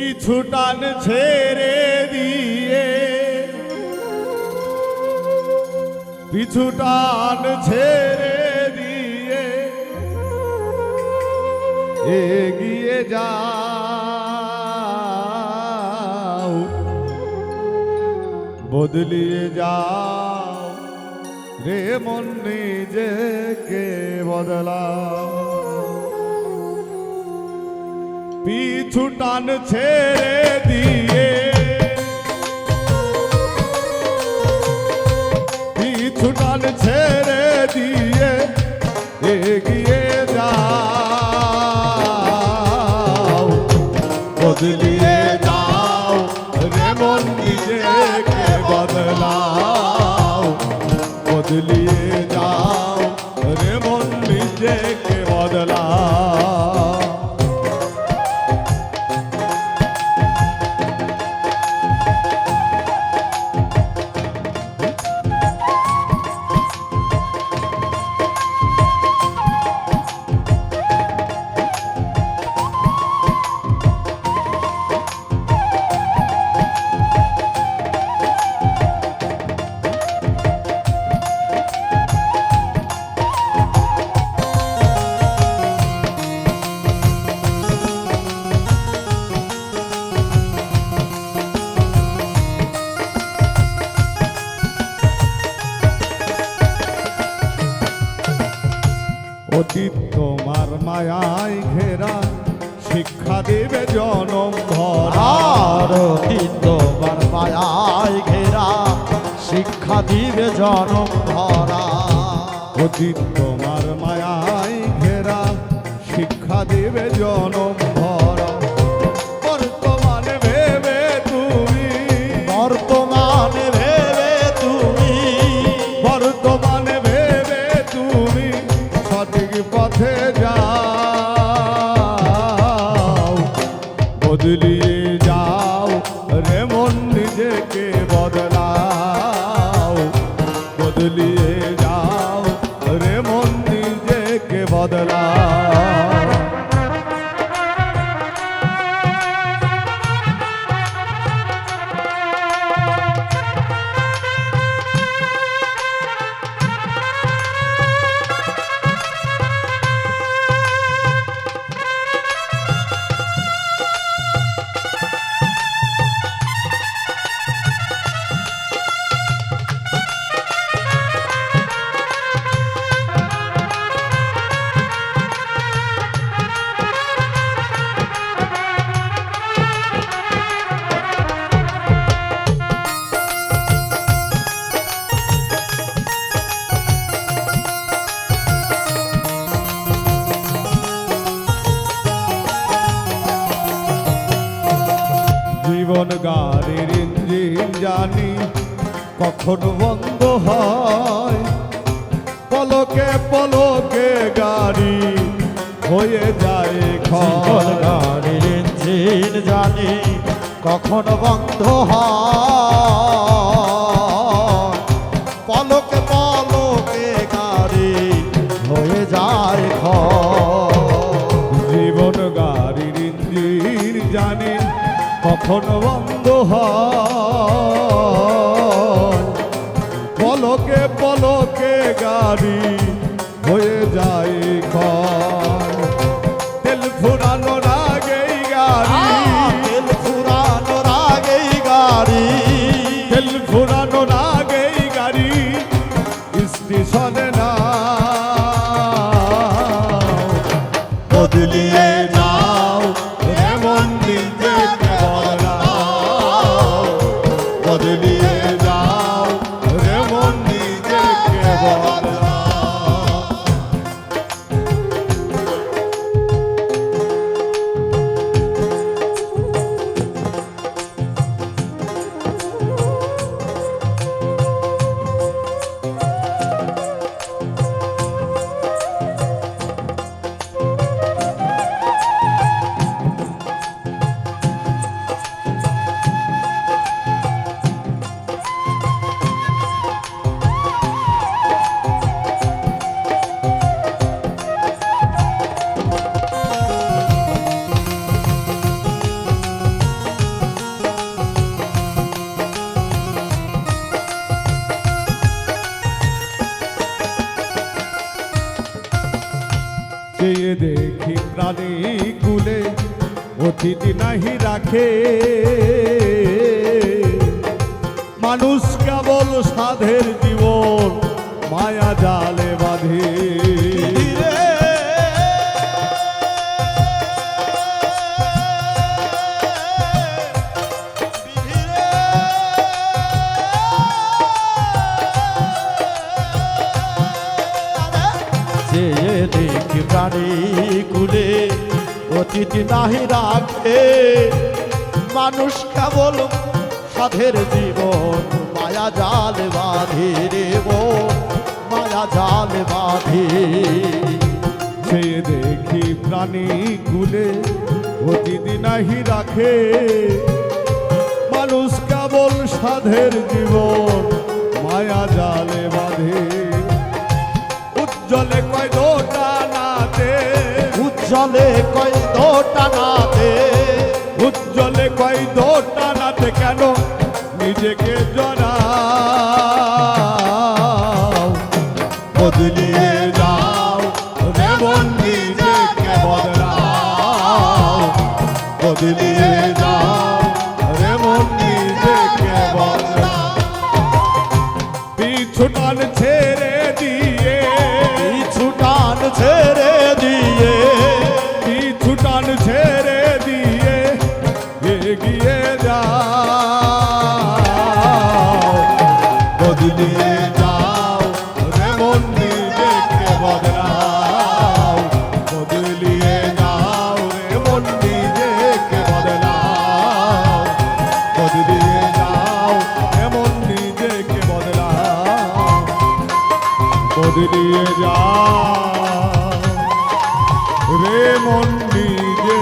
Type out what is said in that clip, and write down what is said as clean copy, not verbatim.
পিছু টান ছেড়ে দিয়ে, পিছু টান ছেড়ে দিয়ে এগিয়ে যাও, বদলিয়ে যাও রে মন, নিজেকে বদলাও। পিছু টান ছেড়ে দিয়ে, পিছু টান ছেড়ে দিয়ে এগিয়ে যাও, বদলিয়ে যাও রে মন, নিজেকে বদলাও, বদলিয়ে যাও রে মন, নিজেকে বদলাও। অতীত তোমার মায়ায় ঘেরা, শিক্ষা দেবে জনম ভরা। অতীত তোমার মায়ায় ঘেরা, শিক্ষা দিবে জনম ভরা। অতীত তোমার মায়ায় ঘেরা, শিক্ষা দেবে জনম ভরা। বর্তমানে ভেবে তুমি, বর্তমানে ভেবে তুমি, বর্তমানে ভেবে তুমি সঠিক পথে যাও, বদলিয়ে যাও রে মন, নিজেকে বদলাও, বদলিয়ে যাও রে মন, নিজেকে বদলাও। জীবন গাড়ির ইঞ্জিন জানি কখনো বন্ধ হয়, পলকে পলকে গাড়ি হয়ে যায় জীবন ক্ষয়। গাড়ির ইঞ্জিন জানি কখনো বন্ধ হয়, পলকে পলকে গাড়ি হয়ে যায় ক্ষয়। জীবন গাড়ির ইঞ্জিন জানি কখনো বন্ধ হয়, পলকে পলকে গাড়ি হয়ে যায় ক্ষয়। তেল ফুরানোর আগেই গাড়ি, তেল ফুরানোর আগেই গাড়ি, তেল ফুরানোর আগেই গাড়ি স্টেশনে না, বদলিয়ে যাও এমন, নিজেকে বদলাও, চেয়ে দেখি প্রাণী কুলে অতিথি নাহি রাখে মানুষ কেবল সাধের জীবন মায়া জালে বাঁধে চেয়ে দেখি প্রাণী কুলে অতিথি নাহি রাখে মানুষ কেবল সাধের জীবন মায়া জাল বাঁধে রে ও মায়া জাল বাঁধে চেয়ে দেখি প্রাণী কুলে অতিথি নাহি রাখে মানুষ কেবল সাধের জীবন মায়া জালে বাঁধে উজ্জ্বলে কয় দোটানাতে উজ্জ্বলে কয় দোটানাতে উজ্জ্বলে কয় দোটানাতে কেন নিজেকে জড়াও বদলিয়ে যাও রে মন নিজেকে বদলাও বদলিয়ে যাও রে মন নিজেকে বদলাও পিছু টান ছেড়ে দিয়ে ছুটান ছেড়ে দিয়ে পিছু টান ছেড়ে দিয়ে এগিয়ে যাও বদলিয়ে যাও রে মন নিজেকে বদলাও বদলিয়ে যাও রে মন নিজেকে বদলাও বদলিয়ে যাও রে মন নিজেকে বদলাও বদলিয়ে যাও রে মন নিজে